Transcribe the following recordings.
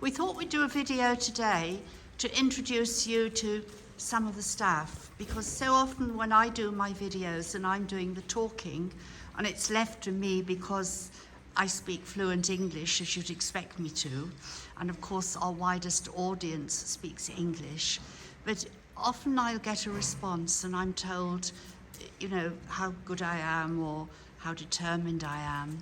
We thought we'd do a video today to introduce you to some of the staff, because so often when I do my videos and I'm doing the talking, and it's left to me because I speak fluent English, as you'd expect me to, and of course our widest audience speaks English, but often I'll get a response and I'm told, you know, how good I am or how determined I am,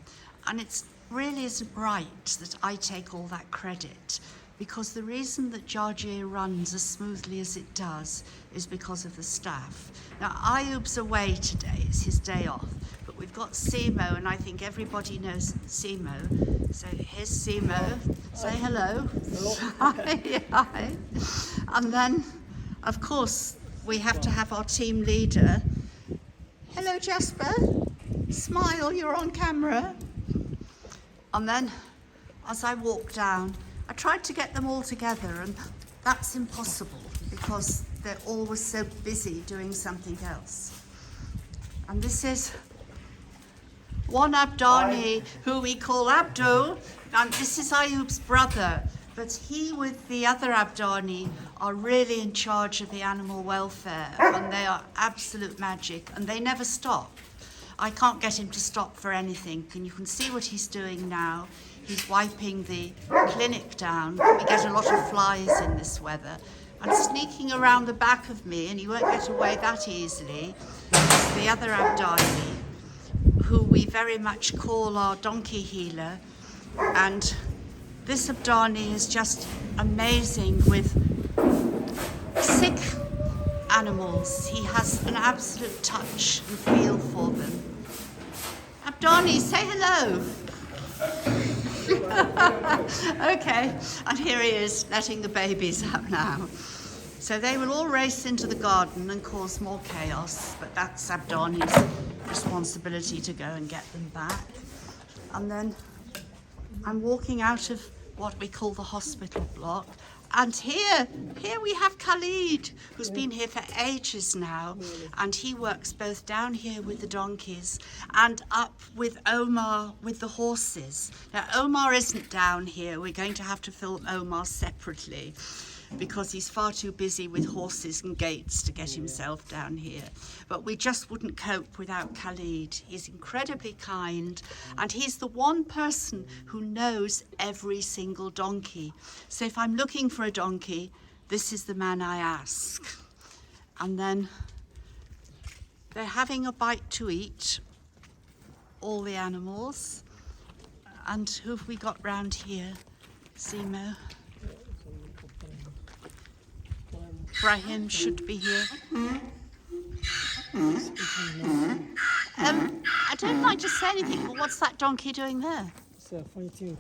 and it really isn't right that I take all that credit, because the reason that Jargier runs as smoothly as it does is because of the staff. Now, Ayub's away today, it's his day off, but we've got Simo, and I think everybody knows Simo. So here's Simo, say hello. Hi, hi. And then, of course, we have to have our team leader. Hello, Jasper. Smile, you're on camera. And then, as I walk down, I tried to get them all together, and that's impossible because they're always so busy doing something else. And this is one Abdani, who we call Abdul, and this is Ayub's brother, but he with the other Abdani are really in charge of the animal welfare, and they are absolute magic, and they never stop. I can't get him to stop for anything, and you can see what he's doing now. He's wiping the clinic down. We get a lot of flies in this weather. And sneaking around the back of me, and he won't get away that easily, is the other Abdani, who we very much call our donkey healer. And this Abdani is just amazing with sick animals. He has an absolute touch and feel for them. Abdani, say hello. Okay, and here he is letting the babies out now. So they will all race into the garden and cause more chaos, but that's Abdani's responsibility to go and get them back. And then I'm walking out of what we call the hospital block, and here we have Khalid, who's been here for ages now, and he works both down here with the donkeys and up with Omar with the horses. Now, Omar isn't down here. We're going to have to film Omar separately because he's far too busy with horses and gates to get himself down here. But we just wouldn't cope without Khalid. He's incredibly kind, and he's the one person who knows every single donkey. So if I'm looking for a donkey, this is the man I ask. And then they're having a bite to eat, all the animals. And who have we got round here? Simo. Brahim should be here. I don't like to say anything, but what's that donkey doing there? It's fighting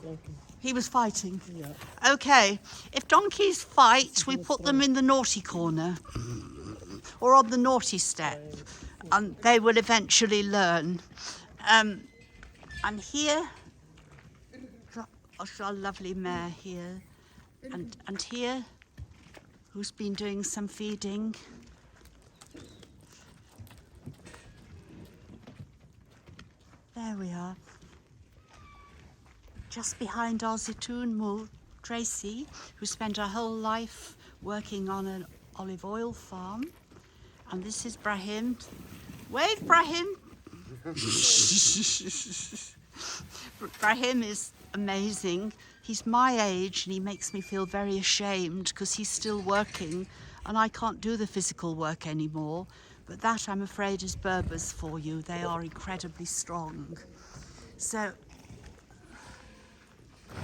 donkey. He was fighting? Yeah. Okay, if donkeys fight, we put them in the naughty corner or on the naughty step, and they will eventually learn. And here, our lovely mare here, and here, who's been doing some feeding. There we are. Just behind our Zitoun Mul, Tracy, who spent her whole life working on an olive oil farm. And this is Brahim. Wave, Brahim! Brahim is amazing. He's my age and he makes me feel very ashamed because he's still working and I can't do the physical work anymore. But that, I'm afraid, is Berbers for you. They are incredibly strong. So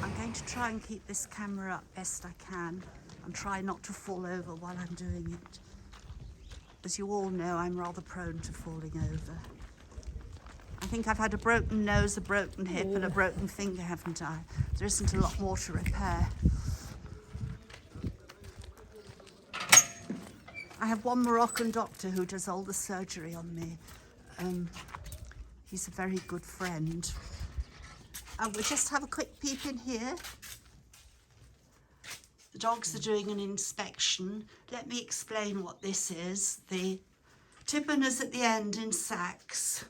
I'm going to try and keep this camera up best I can and try not to fall over while I'm doing it. As you all know, I'm rather prone to falling over. I think I've had a broken nose, a broken hip, and a broken finger, haven't I? There isn't a lot more to repair. I have one Moroccan doctor who does all the surgery on me. He's a very good friend. And we'll just have a quick peep in here. The dogs are doing an inspection. Let me explain what this is. The tippin is at the end in sacks,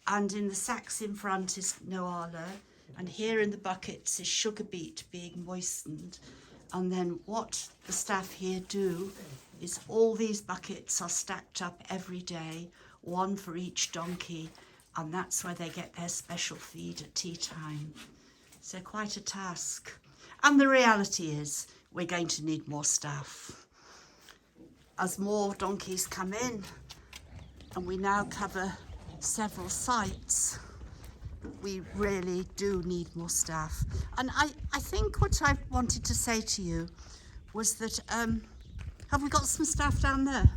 and in the sacks in front is Noala. And here in the buckets is sugar beet being moistened. And then what the staff here do is all these buckets are stacked up every day, one for each donkey, and that's where they get their special feed at tea time. So quite a task. And the reality is we're going to need more staff. As more donkeys come in, and we now cover several sites, we really do need more staff. And I think what I wanted to say to you was that, have we got some staff down there?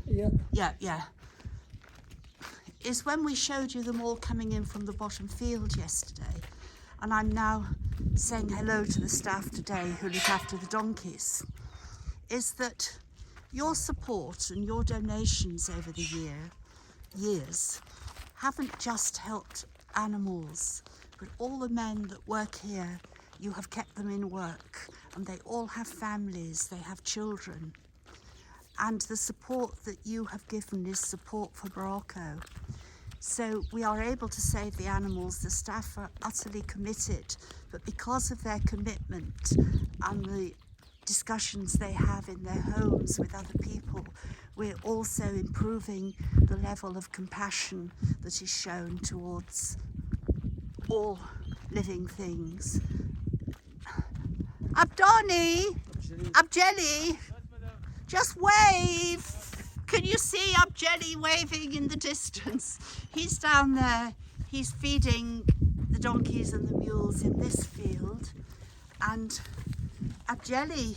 Yeah. Yeah. Is when we showed you them all coming in from the bottom field yesterday, and I'm now saying hello to the staff today who look after the donkeys, is that your support and your donations over the years haven't just helped animals, but all the men that work here, you have kept them in work, and they all have families, they have children. And the support that you have given is support for Morocco. So we are able to save the animals. The staff are utterly committed, but because of their commitment and the discussions they have in their homes with other people, we're also improving the level of compassion that is shown towards all living things. Abdani, Abjeli, just wave. Can you see Abjeli waving in the distance? He's down there. He's feeding the donkeys and the mules in this field. And Abjeli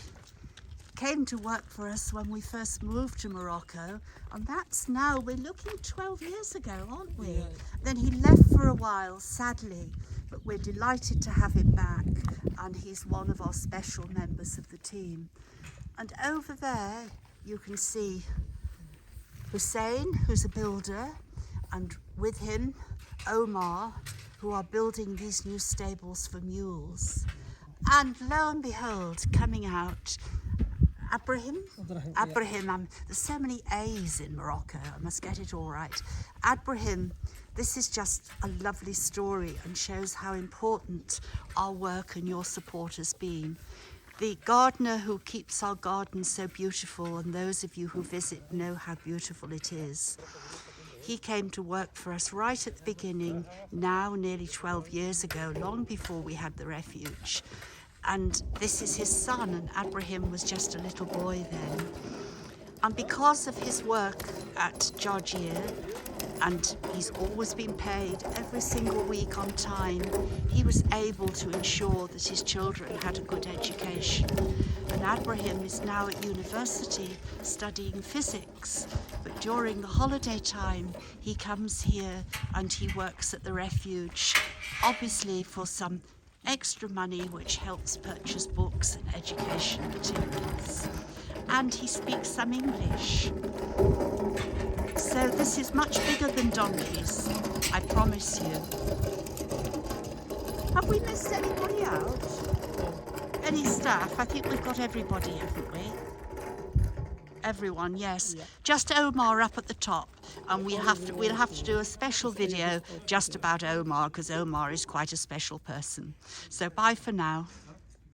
came to work for us when we first moved to Morocco, and that's now, we're looking 12 years ago, aren't we? Yeah. Then he left for a while, sadly, but we're delighted to have him back, and he's one of our special members of the team. And over there you can see Hussein, who's a builder, and with him Omar, who are building these new stables for mules. And lo and behold, coming out, Abraham, there's so many A's in Morocco, I must get it all right. Abraham, this is just a lovely story and shows how important our work and your support has been. The gardener who keeps our garden so beautiful, and those of you who visit know how beautiful it is. He came to work for us right at the beginning, now nearly 12 years ago, long before we had the refuge. And this is his son, and Abraham was just a little boy then. And because of his work at Georgia, and he's always been paid every single week on time, he was able to ensure that his children had a good education. And Abraham is now at university studying physics, but during the holiday time he comes here and he works at the refuge, obviously for some extra money which helps purchase books and education materials. And he speaks some English. So this is much bigger than donkeys, I promise you. Have we missed anybody out? Any staff? I think we've got everybody, haven't we? Everyone, yes. Yeah. Just Omar up at the top, and we'll have to do a special video just about Omar, because Omar is quite a special person. So bye for now.